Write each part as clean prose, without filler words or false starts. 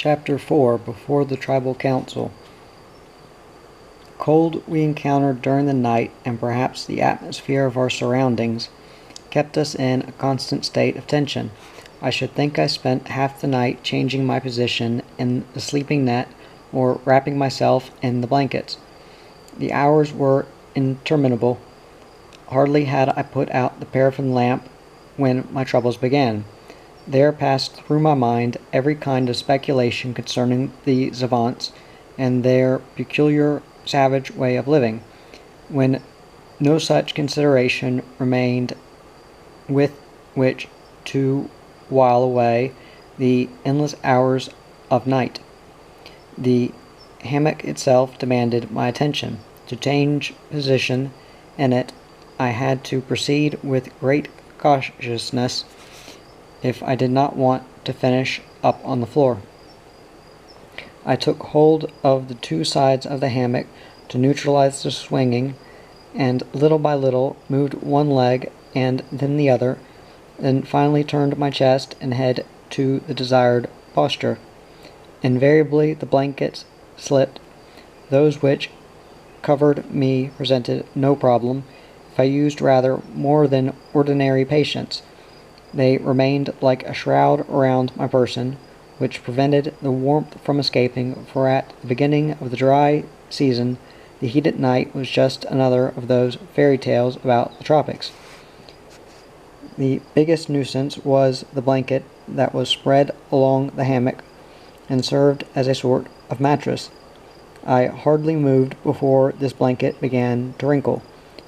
Chapter 4 Before the Tribal Council. The cold we encountered during the night, and perhaps the atmosphere of our surroundings, kept us in a constant state of tension. I should think I spent half the night changing my position in the sleeping net or wrapping myself in the blankets. The hours were interminable. Hardly had I put out the paraffin lamp when my troubles began. There passed through my mind every kind of speculation concerning the savants and their peculiar savage way of living, when no such consideration remained with which to while away the endless hours of night. The hammock itself demanded my attention. To change position in it, I had to proceed with great cautiousness if I did not want to finish up on the floor. I took hold of the two sides of the hammock to neutralize the swinging, and little by little moved one leg and then the other, then finally turned my chest and head to the desired posture. Invariably the blankets slipped. Those which covered me presented no problem, if I used rather more than ordinary patience. They remained like a shroud around my person, which prevented the warmth from escaping, for at the beginning of the dry season the heat at night was just another of those fairy tales about the tropics. The biggest nuisance was the blanket that was spread along the hammock and served as a sort of mattress. I hardly moved before this blanket began to wrinkle.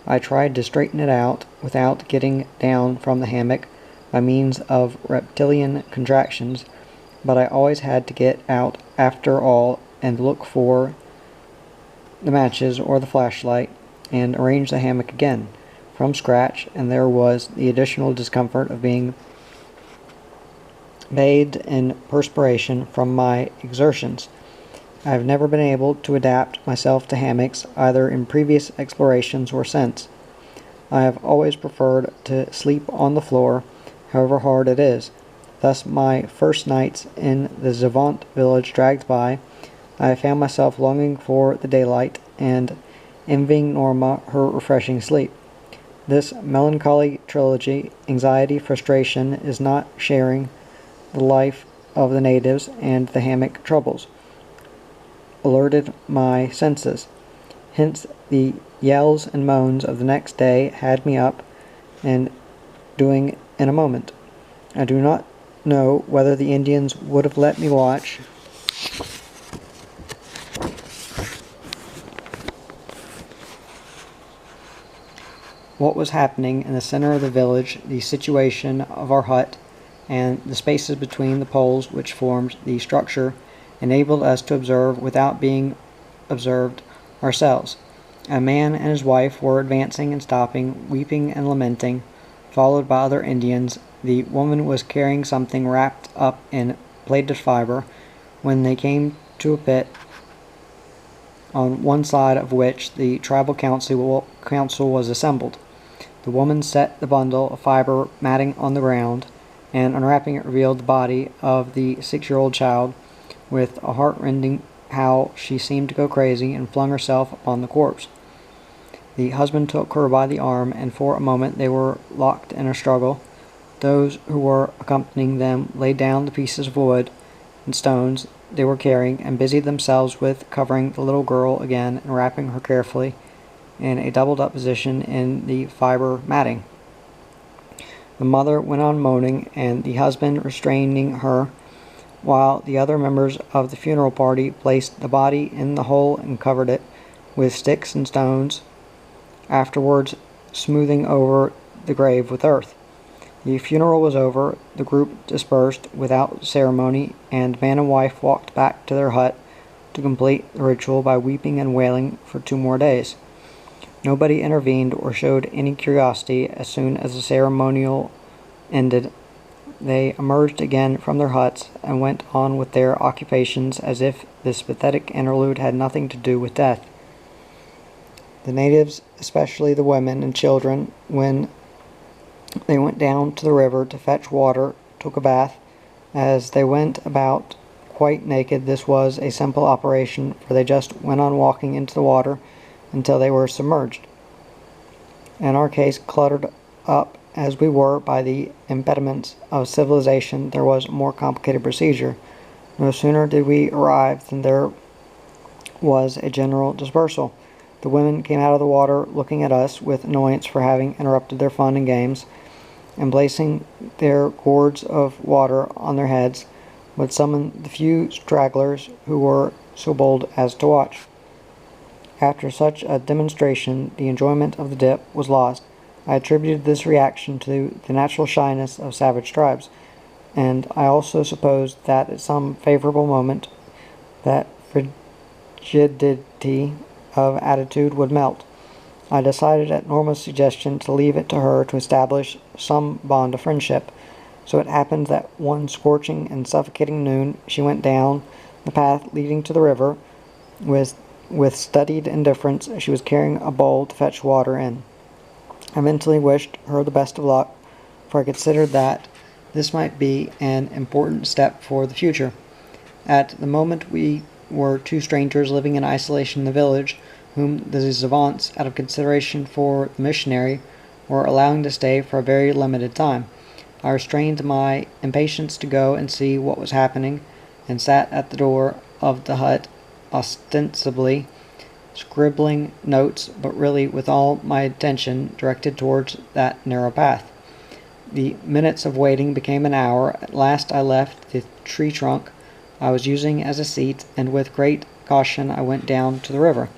I tried to straighten it out without getting down from the hammock by means of reptilian contractions, but I always had to get out after all and look for the matches or the flashlight and arrange the hammock again from scratch, and there was the additional discomfort of being bathed in perspiration from my exertions. I have never been able to adapt myself to hammocks either in previous explorations or since. I have always preferred to sleep on the floor, however hard it is. Thus my first nights in the savant village dragged by. I found myself longing for the daylight and envying Norma her refreshing sleep. This melancholy trilogy, anxiety, frustration, is not sharing the life of the natives, and the hammock troubles alerted my senses. Hence the yells and moans of the next day had me up and doing in a moment. I do not know whether the Indians would have let me watch what was happening in the center of the village. The situation of our hut and the spaces between the poles which formed the structure enabled us to observe without being observed ourselves. A man and his wife were advancing and stopping, weeping and lamenting, followed by other Indians. The woman was carrying something wrapped up in plaited fiber, when they came to a pit on one side of which the tribal council was assembled. The woman set the bundle of fiber matting on the ground, and unwrapping it revealed the body of the 6-year-old child. With a heart-rending howl she seemed to go crazy and flung herself upon the corpse. The husband took her by the arm, and for a moment they were locked in a struggle. Those who were accompanying them laid down the pieces of wood and stones they were carrying, and busied themselves with covering the little girl again and wrapping her carefully in a doubled-up position in the fiber matting. The mother went on moaning, and the husband restraining her, while the other members of the funeral party placed the body in the hole and covered it with sticks and stones, afterwards smoothing over the grave with earth. The funeral was over, the group dispersed without ceremony, and man and wife walked back to their hut to complete the ritual by weeping and wailing for 2 more days. Nobody intervened or showed any curiosity. As soon as the ceremonial ended, they emerged again from their huts and went on with their occupations as if this pathetic interlude had nothing to do with death. The natives, especially the women and children, when they went down to the river to fetch water, took a bath. As they went about quite naked, this was a simple operation, for they just went on walking into the water until they were submerged. In our case, cluttered up as we were by the impediments of civilization, there was a more complicated procedure. No sooner did we arrive than there was a general dispersal. The women came out of the water looking at us with annoyance for having interrupted their fun and games, and placing their gourds of water on their heads, would summon the few stragglers who were so bold as to watch. After such a demonstration, the enjoyment of the dip was lost. I attributed this reaction to the natural shyness of savage tribes, and I also supposed that at some favorable moment that frigidity of attitude would melt. I decided at Norma's suggestion to leave it to her to establish some bond of friendship. So it happened that one scorching and suffocating noon she went down the path leading to the river. With studied indifference, she was carrying a bowl to fetch water in. I mentally wished her the best of luck, for I considered that this might be an important step for the future. At the moment we were two strangers living in isolation in the village, whom the savants, out of consideration for the missionary, were allowing to stay for a very limited time. I restrained my impatience to go and see what was happening, and sat at the door of the hut, ostensibly scribbling notes, but really with all my attention directed towards that narrow path. The minutes of waiting became an hour. At last I left the tree trunk I was using as a seat, and with great caution I went down to the river.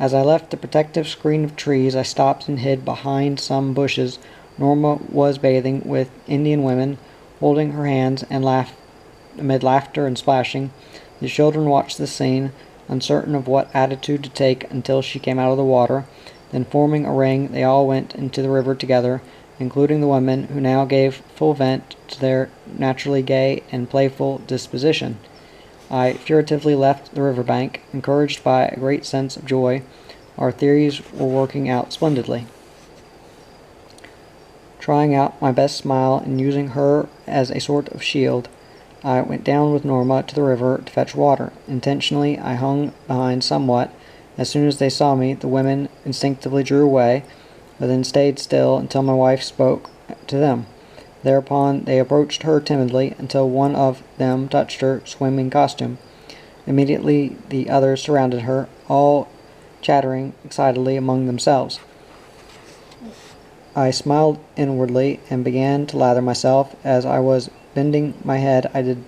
As I left the protective screen of trees, I stopped and hid behind some bushes. Norma was bathing with Indian women, holding her hands and amid laughter and splashing. The children watched the scene, uncertain of what attitude to take until she came out of the water. Then, forming a ring, they all went into the river together, including the women, who now gave full vent to their naturally gay and playful disposition. I furtively left the river bank, encouraged by a great sense of joy. Our theories were working out splendidly. Trying out my best smile and using her as a sort of shield, I went down with Norma to the river to fetch water. Intentionally, I hung behind somewhat. As soon as they saw me, the women instinctively drew away, but then stayed still until my wife spoke to them. Thereupon they approached her timidly until one of them touched her swimming costume. Immediately the others surrounded her, all chattering excitedly among themselves. I smiled inwardly and began to lather myself. As I was bending my head, I did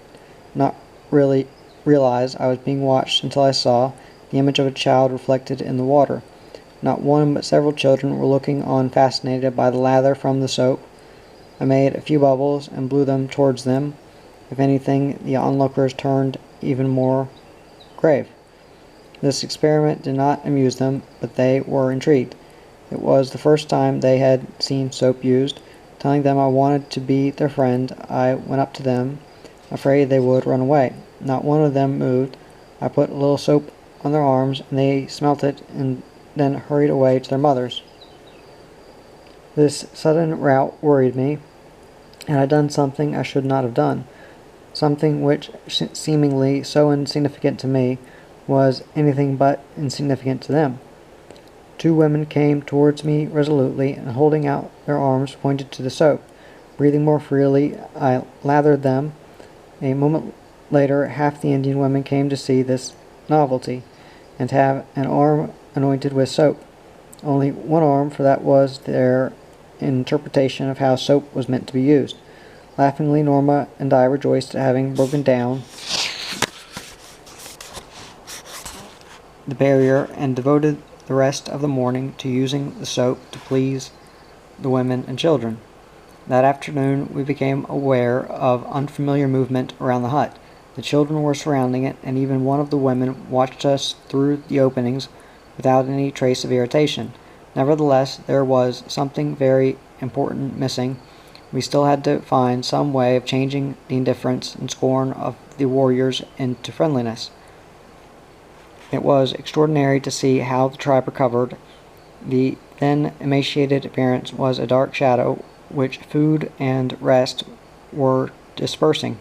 not really realize I was being watched until I saw the image of a child reflected in the water. Not one but several children were looking on, fascinated by the lather from the soap. I made a few bubbles and blew them towards them. If anything, the onlookers turned even more grave. This experiment did not amuse them, but they were intrigued. It was the first time they had seen soap used. Telling them I wanted to be their friend, I went up to them, afraid they would run away. Not one of them moved. I put a little soap on their arms, and they smelt it, and then hurried away to their mothers. This sudden rout worried me, and I had done something I should not have done. Something which, seemingly so insignificant to me, was anything but insignificant to them. Two women came towards me resolutely, and holding out their arms pointed to the soap. Breathing more freely, I lathered them. A moment later, half the Indian women came to see this novelty, and have an arm anointed with soap. Only one arm, for that was their interpretation of how soap was meant to be used. Laughingly, Norma and I rejoiced at having broken down the barrier, and devoted the rest of the morning to using the soap to please the women and children. That afternoon we became aware of unfamiliar movement around the hut. The children were surrounding it, and even one of the women watched us through the openings without any trace of irritation. Nevertheless, there was something very important missing. We still had to find some way of changing the indifference and scorn of the warriors into friendliness. It was extraordinary to see how the tribe recovered. The then emaciated appearance was a dark shadow which food and rest were dispersing.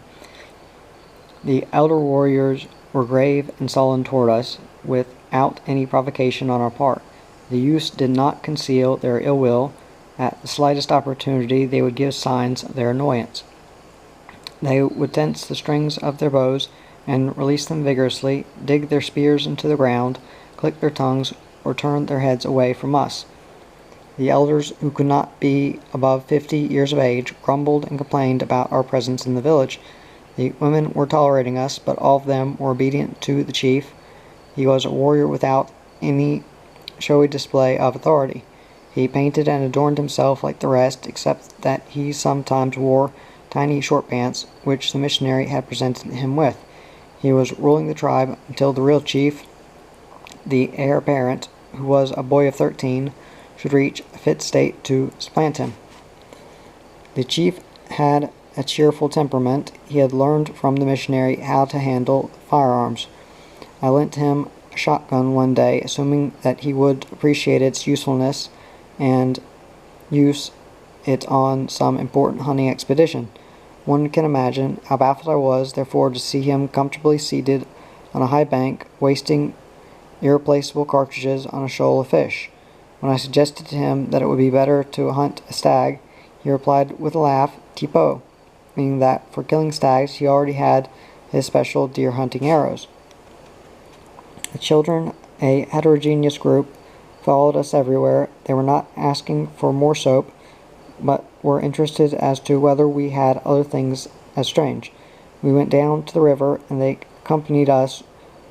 The elder warriors were grave and sullen toward us, without any provocation on our part. The youths did not conceal their ill will. At the slightest opportunity they would give signs of their annoyance. They would tense the strings of their bows and release them vigorously, dig their spears into the ground, click their tongues, or turn their heads away from us. The elders, who could not be above 50 years of age, grumbled and complained about our presence in the village. The women were tolerating us, but all of them were obedient to the chief. He was a warrior without any showy display of authority. He painted and adorned himself like the rest, except that he sometimes wore tiny short pants, which the missionary had presented him with. He was ruling the tribe until the real chief, the heir apparent, who was a boy of 13, should reach a fit state to supplant him. The chief had a cheerful temperament. He had learned from the missionary how to handle firearms. I lent him a shotgun one day, assuming that he would appreciate its usefulness and use it on some important hunting expedition. One can imagine how baffled I was, therefore, to see him comfortably seated on a high bank, wasting irreplaceable cartridges on a shoal of fish. When I suggested to him that it would be better to hunt a stag, he replied with a laugh, "Tipo," meaning that for killing stags he already had his special deer hunting arrows. The children, a heterogeneous group, followed us everywhere. They were not asking for more soap, but were interested as to whether we had other things as strange. We went down to the river, and they accompanied us.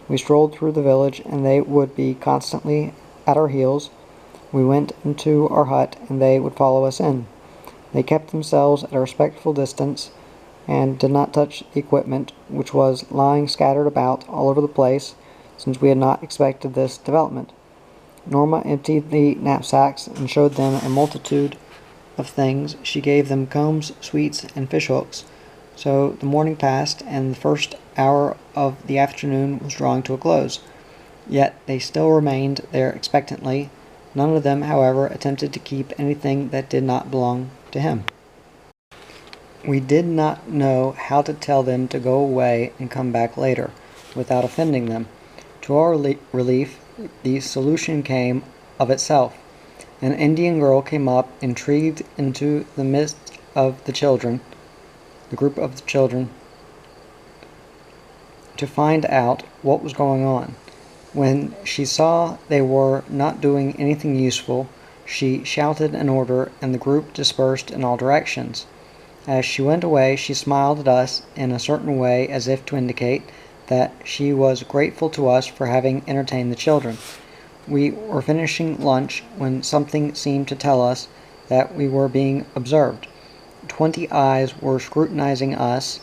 We strolled through the village, and they would be constantly at our heels. We went into our hut, and they would follow us in. They kept themselves at a respectful distance, and did not touch the equipment, which was lying scattered about all over the place, since we had not expected this development. Norma emptied the knapsacks and showed them a multitude of things. She gave them combs, sweets, and fishhooks. So the morning passed, and the first hour of the afternoon was drawing to a close. Yet they still remained there expectantly. None of them, however, attempted to keep anything that did not belong to him. We did not know how to tell them to go away and come back later, without offending them. To our relief, the solution came of itself. An Indian girl came up, intrigued into the midst of the children, the group of the children, to find out what was going on. When she saw they were not doing anything useful, she shouted an order, and the group dispersed in all directions. As she went away, she smiled at us in a certain way, as if to indicate that she was grateful to us for having entertained the children. We were finishing lunch when something seemed to tell us that we were being observed. 20 eyes were scrutinizing us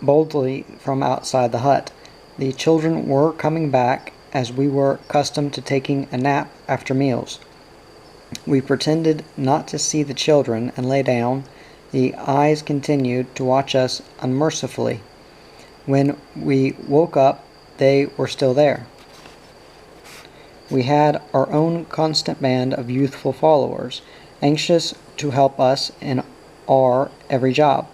boldly from outside the hut. The children were coming back, as we were accustomed to taking a nap after meals. We pretended not to see the children and lay down. The eyes continued to watch us unmercifully. When we woke up, they were still there. We had our own constant band of youthful followers, anxious to help us in our every job,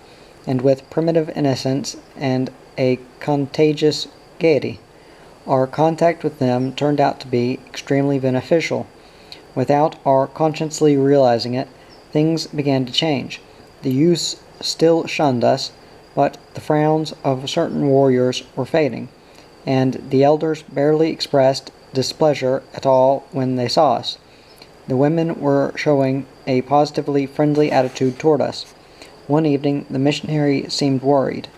and with primitive innocence and a contagious gaiety. Our contact with them turned out to be extremely beneficial. Without our consciously realizing it, things began to change. The youths still shunned us, but the frowns of certain warriors were fading, and the elders barely expressed displeasure at all when they saw us. The women were showing a positively friendly attitude toward us. One evening the missionary seemed worried.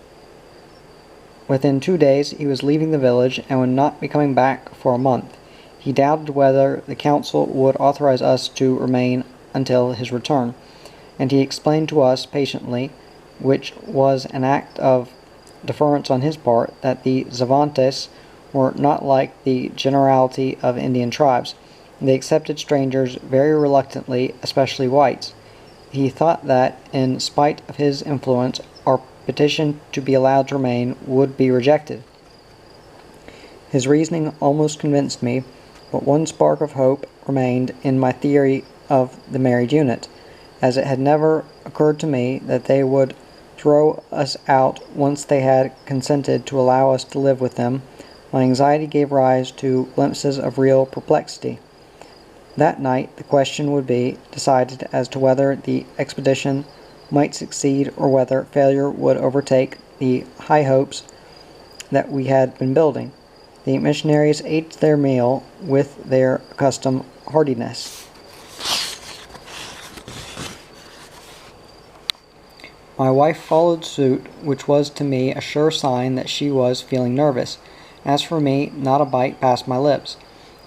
Within 2 days he was leaving the village and would not be coming back for a month. He doubted whether the council would authorize us to remain until his return, and he explained to us patiently, which was an act of deference on his part, that the Zavantes were not like the generality of Indian tribes. They accepted strangers very reluctantly, especially whites. He thought that, in spite of his influence, our petition to be allowed to remain would be rejected. His reasoning almost convinced me, but one spark of hope remained in my theory of the married unit, as it had never occurred to me that they would throw us out once they had consented to allow us to live with them, my anxiety gave rise to glimpses of real perplexity. That night the question would be decided as to whether the expedition might succeed or whether failure would overtake the high hopes that we had been building. The missionaries ate their meal with their accustomed heartiness. My wife followed suit, which was to me a sure sign that she was feeling nervous. As for me, not a bite passed my lips.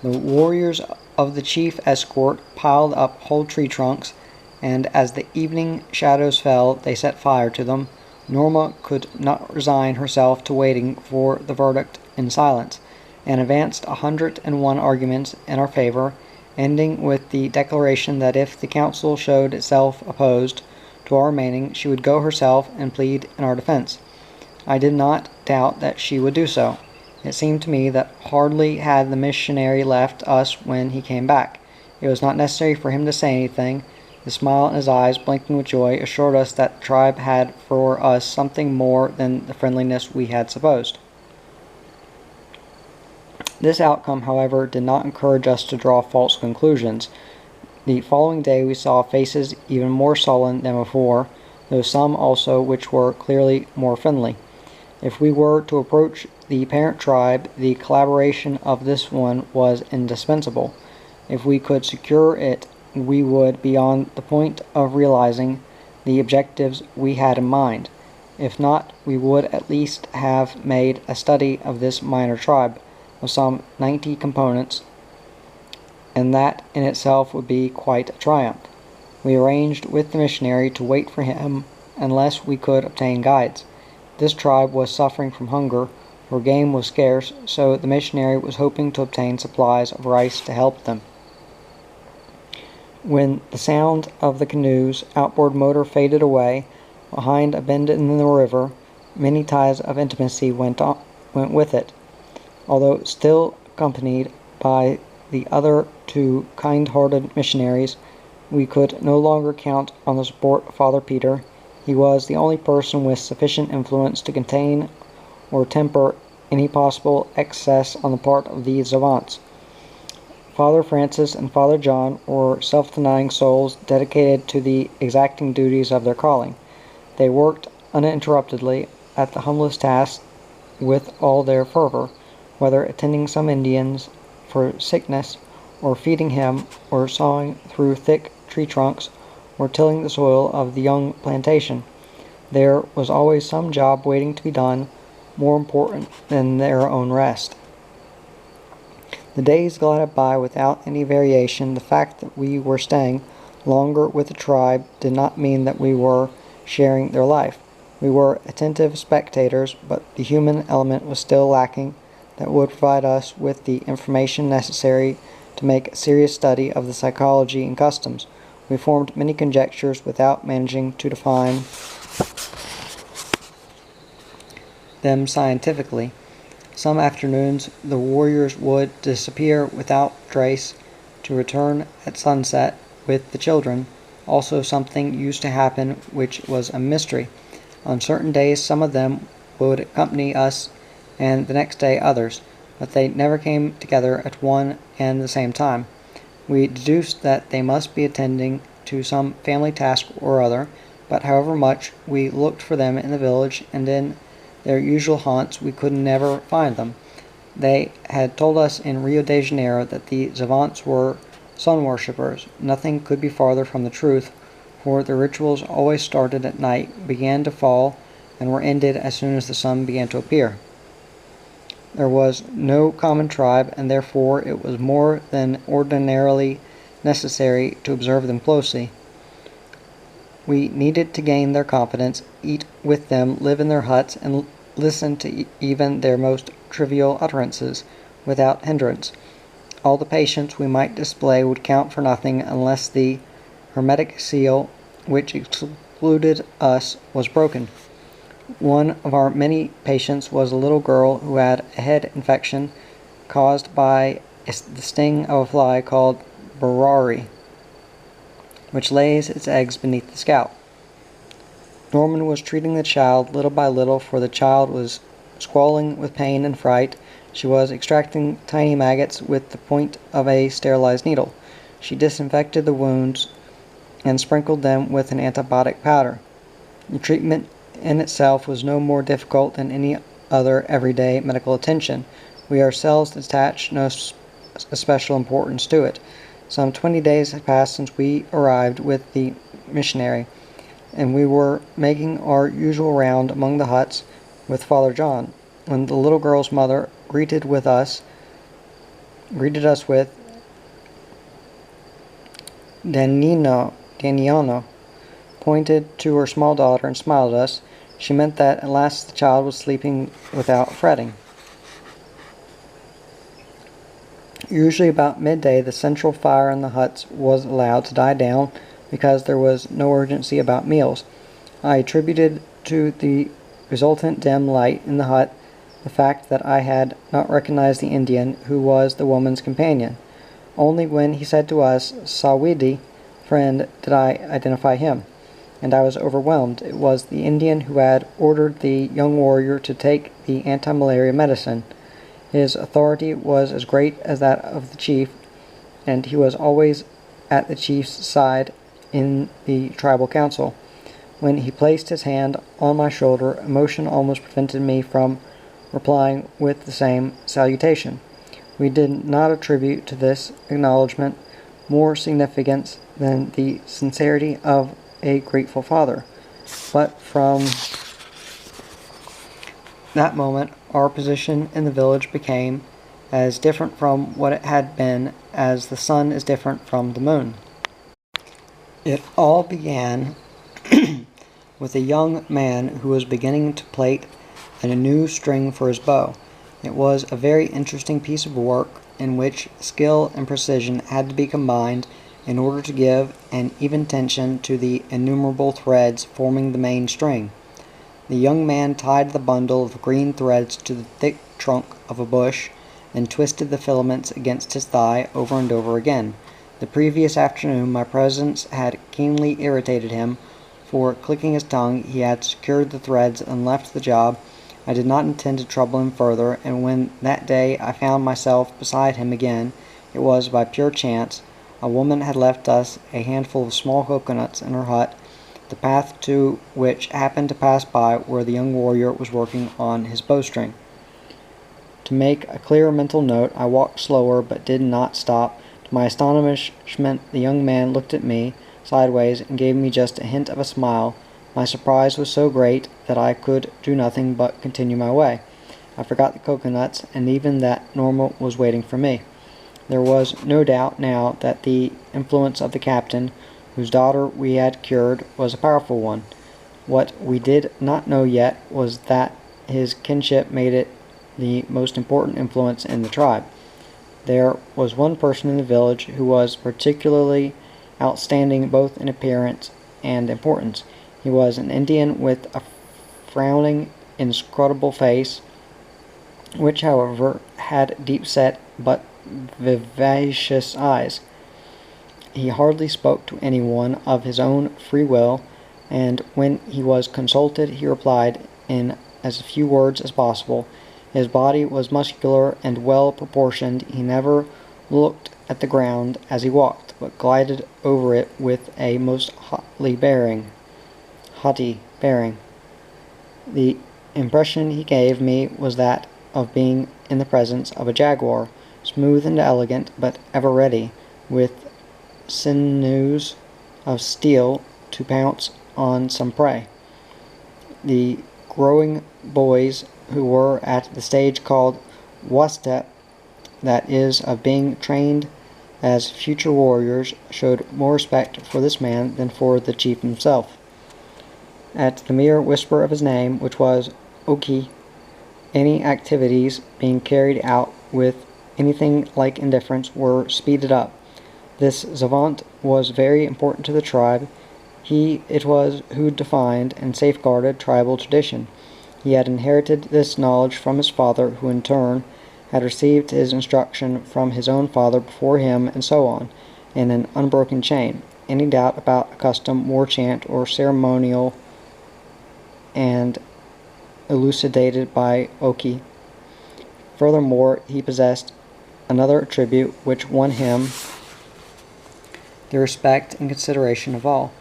The warriors of the chief escort piled up whole tree trunks, and as the evening shadows fell, they set fire to them. Norma could not resign herself to waiting for the verdict in silence, and advanced 101 arguments in our favor, ending with the declaration that if the council showed itself opposed to our remaining, she would go herself and plead in our defense. I did not doubt that she would do so. It seemed to me that hardly had the missionary left us when he came back. It was not necessary for him to say anything. The smile in his eyes, blinking with joy, assured us that the tribe had for us something more than the friendliness we had supposed. This outcome, however, did not encourage us to draw false conclusions. The following day we saw faces even more sullen than before, though some also which were clearly more friendly. If we were to approach the parent tribe, the collaboration of this one was indispensable. If we could secure it, we would be on the point of realizing the objectives we had in mind. If not, we would at least have made a study of this minor tribe of some 90 components, and that in itself would be quite a triumph. We arranged with the missionary to wait for him unless we could obtain guides. This tribe was suffering from hunger, for game was scarce, so the missionary was hoping to obtain supplies of rice to help them. When the sound of the canoe's outboard motor faded away behind a bend in the river, many ties of intimacy went with it. Although still accompanied by the other two kind-hearted missionaries, we could no longer count on the support of Father Peter. He was the only person with sufficient influence to contain or temper any possible excess on the part of the savants. Father Francis and Father John were self-denying souls dedicated to the exacting duties of their calling. They worked uninterruptedly at the humblest tasks with all their fervor, whether attending some Indians for sickness, or feeding him, or sawing through thick tree trunks, or tilling the soil of the young plantation. There was always some job waiting to be done, more important than their own rest. The days glided by without any variation. The fact that we were staying longer with the tribe did not mean that we were sharing their life. We were attentive spectators, but the human element was still lacking that would provide us with the information necessary to make a serious study of the psychology and customs. We formed many conjectures without managing to define them scientifically. Some afternoons the warriors would disappear without trace, to return at sunset with the children. Also something used to happen which was a mystery. On certain days some of them would accompany us, and the next day others, but they never came together at one and the same time. We deduced that they must be attending to some family task or other, but however much we looked for them in the village and in their usual haunts, we could never find them. They had told us in Rio de Janeiro that the savants were sun worshippers. Nothing could be farther from the truth, for the rituals always started at night, began to fall, and were ended as soon as the sun began to appear. There was no common tribe, and therefore it was more than ordinarily necessary to observe them closely. We needed to gain their confidence, eat with them, live in their huts, and listen to even their most trivial utterances without hindrance. All the patience we might display would count for nothing unless the hermetic seal which excluded us was broken. One of our many patients was a little girl who had a head infection caused by the sting of a fly called Barari, which lays its eggs beneath the scalp. Norman was treating the child little by little, for the child was squalling with pain and fright. She was extracting tiny maggots with the point of a sterilized needle. She disinfected the wounds and sprinkled them with an antibiotic powder. The treatment in itself was no more difficult than any other everyday medical attention. We ourselves attached no especial importance to it. Some 20 days had passed since we arrived with the missionary, and we were making our usual round among the huts with Father John, when the little girl's mother greeted us with Daniano, pointed to her small daughter and smiled at us. She meant that at last the child was sleeping without fretting. Usually about midday the central fire in the huts was allowed to die down because there was no urgency about meals. I attributed to the resultant dim light in the hut the fact that I had not recognized the Indian who was the woman's companion. Only when he said to us, "Sawidi, friend," did I identify him, and I was overwhelmed. It was the Indian who had ordered the young warrior to take the anti-malaria medicine. His authority was as great as that of the chief, and he was always at the chief's side in the tribal council. When he placed his hand on my shoulder, emotion almost prevented me from replying with the same salutation. We did not attribute to this acknowledgment more significance than the sincerity of a grateful father. But from that moment, our position in the village became as different from what it had been as the sun is different from the moon. It all began with a young man who was beginning to plait a new string for his bow. It was a very interesting piece of work in which skill and precision had to be combined in order to give an even tension to the innumerable threads forming the main string. The young man tied the bundle of green threads to the thick trunk of a bush and twisted the filaments against his thigh over and over again. The previous afternoon my presence had keenly irritated him, for, clicking his tongue, he had secured the threads and left the job. I did not intend to trouble him further, and when that day I found myself beside him again, it was by pure chance. A woman had left us a handful of small coconuts in her hut, the path to which happened to pass by where the young warrior was working on his bowstring. To make a clear mental note, I walked slower, but did not stop. To my astonishment, the young man looked at me sideways and gave me just a hint of a smile. My surprise was so great that I could do nothing but continue my way. I forgot the coconuts, and even that Norma was waiting for me. There was no doubt now that the influence of the captain, whose daughter we had cured, was a powerful one. What we did not know yet was that his kinship made it the most important influence in the tribe. There was one person in the village who was particularly outstanding both in appearance and importance. He was an Indian with a frowning, inscrutable face, which, however, had deep-set but vivacious eyes. He hardly spoke to anyone of his own free will, and when he was consulted he replied in as few words as possible. His body was muscular and well proportioned. He never looked at the ground as he walked, but glided over it with a most haughty bearing. The impression he gave me was that of being in the presence of a jaguar, smooth and elegant, but ever ready, with sinews of steel, to pounce on some prey. The growing boys who were at the stage called Wastet, that is, of being trained as future warriors, showed more respect for this man than for the chief himself. At the mere whisper of his name, which was Oki, any activities being carried out with anything like indifference were speeded up. This savant was very important to the tribe. It was who defined and safeguarded tribal tradition. He had inherited this knowledge from his father, who in turn had received his instruction from his own father before him, and so on, in an unbroken chain. Any doubt about a custom, war chant, or ceremonial and elucidated by Oki. Furthermore, he possessed another attribute which won him the respect and consideration of all.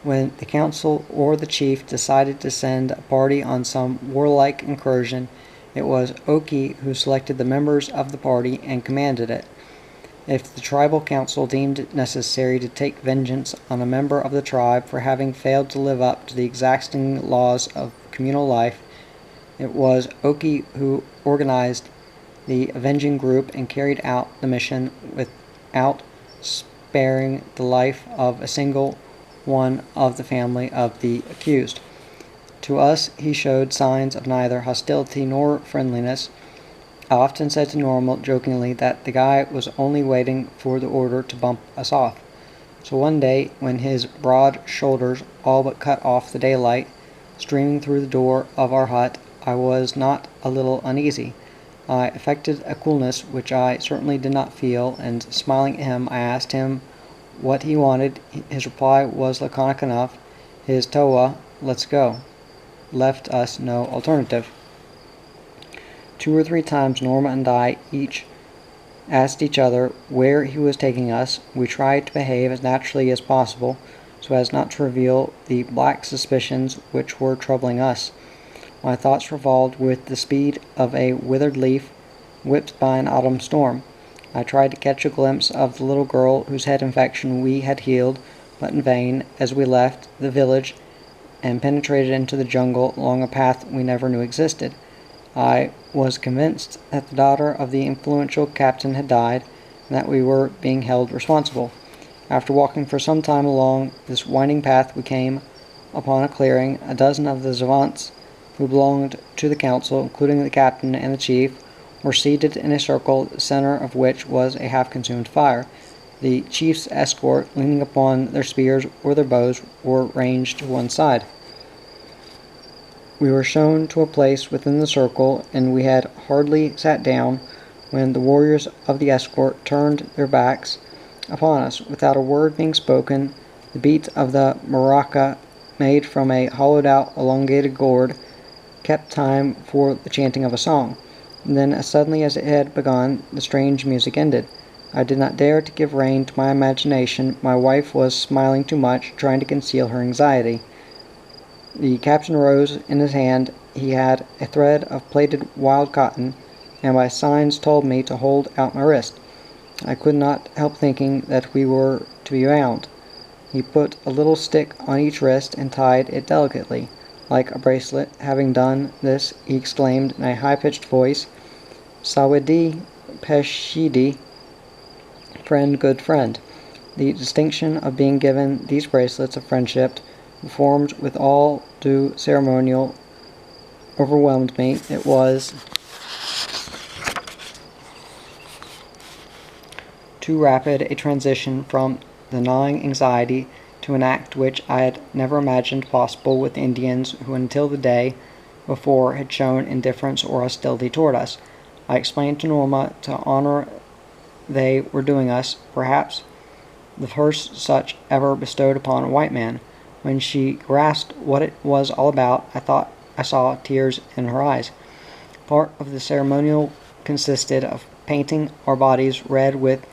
When the council or the chief decided to send a party on some warlike incursion, it was Oki who selected the members of the party and commanded it. If the tribal council deemed it necessary to take vengeance on a member of the tribe for having failed to live up to the exacting laws of communal life, it was Oki who organized the avenging group and carried out the mission without sparing the life of a single one of the family of the accused. To us he showed signs of neither hostility nor friendliness. I often said to Norma jokingly that the guy was only waiting for the order to bump us off. So one day, when his broad shoulders all but cut off the daylight streaming through the door of our hut, I was not a little uneasy. I affected a coolness which I certainly did not feel, and smiling at him, I asked him what he wanted. His reply was laconic enough. His "Toa, let's go," left us no alternative. 2 or 3 times Norma and I each asked each other where he was taking us. We tried to behave as naturally as possible, so as not to reveal the black suspicions which were troubling us. My thoughts revolved with the speed of a withered leaf whipped by an autumn storm. I tried to catch a glimpse of the little girl whose head infection we had healed, but in vain, as we left the village and penetrated into the jungle along a path we never knew existed. I was convinced that the daughter of the influential captain had died, and that we were being held responsible. After walking for some time along this winding path, we came upon a clearing. A dozen of the savants who belonged to the council, including the captain and the chief, were seated in a circle, the center of which was a half-consumed fire. The chief's escort, leaning upon their spears or their bows, were ranged to one side. We were shown to a place within the circle, and we had hardly sat down when the warriors of the escort turned their backs upon us. Without a word being spoken, the beat of the maraca, made from a hollowed-out elongated gourd, kept time for the chanting of a song. And then, as suddenly as it had begun, the strange music ended. I did not dare to give rein to my imagination. My wife was smiling too much, trying to conceal her anxiety. The captain rose. In his hand he had a thread of plaited wild cotton, and by signs told me to hold out my wrist. I could not help thinking that we were to be bound. He put a little stick on each wrist and tied it delicately, like a bracelet. Having done this, he exclaimed in a high-pitched voice, "Sawedi Peshidi, friend, good friend." The distinction of being given these bracelets of friendship, performed with all due ceremonial, overwhelmed me. It was too rapid a transition from the gnawing anxiety to an act which I had never imagined possible with Indians who until the day before had shown indifference or hostility toward us. I explained to Norma to honor they were doing us, perhaps the first such ever bestowed upon a white man. When she grasped what it was all about, I thought I saw tears in her eyes. Part of the ceremonial consisted of painting our bodies red with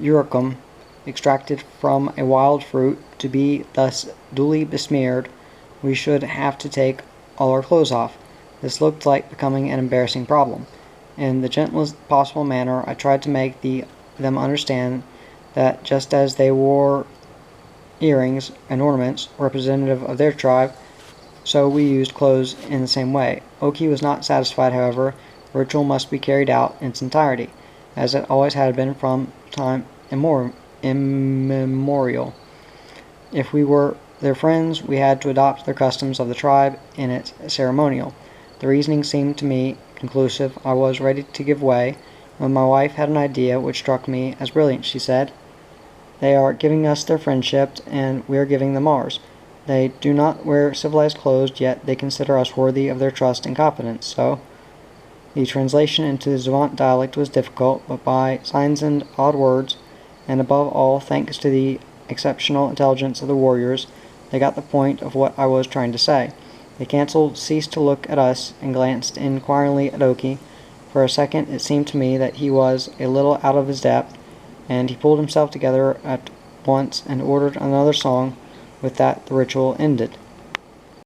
uricum, extracted from a wild fruit. To be thus duly besmeared, we should have to take all our clothes off. This looked like becoming an embarrassing problem. In the gentlest possible manner, I tried to make them understand that just as they wore earrings and ornaments representative of their tribe, so we used clothes in the same way. Oki was not satisfied, however. The ritual must be carried out in its entirety, as it always had been from time immemorial. If we were their friends, we had to adopt their customs of the tribe in its ceremonial. The reasoning seemed to me conclusive. I was ready to give way, when my wife had an idea which struck me as brilliant. She said, "They are giving us their friendship, and we are giving them ours. They do not wear civilized clothes, yet they consider us worthy of their trust and confidence. So," the translation into the Zavant dialect was difficult, but by signs and odd words, and above all, thanks to the exceptional intelligence of the warriors, they got the point of what I was trying to say. The cancel ceased to look at us and glanced inquiringly at Oki. For a second it seemed to me that he was a little out of his depth, and he pulled himself together at once and ordered another song. With that the ritual ended.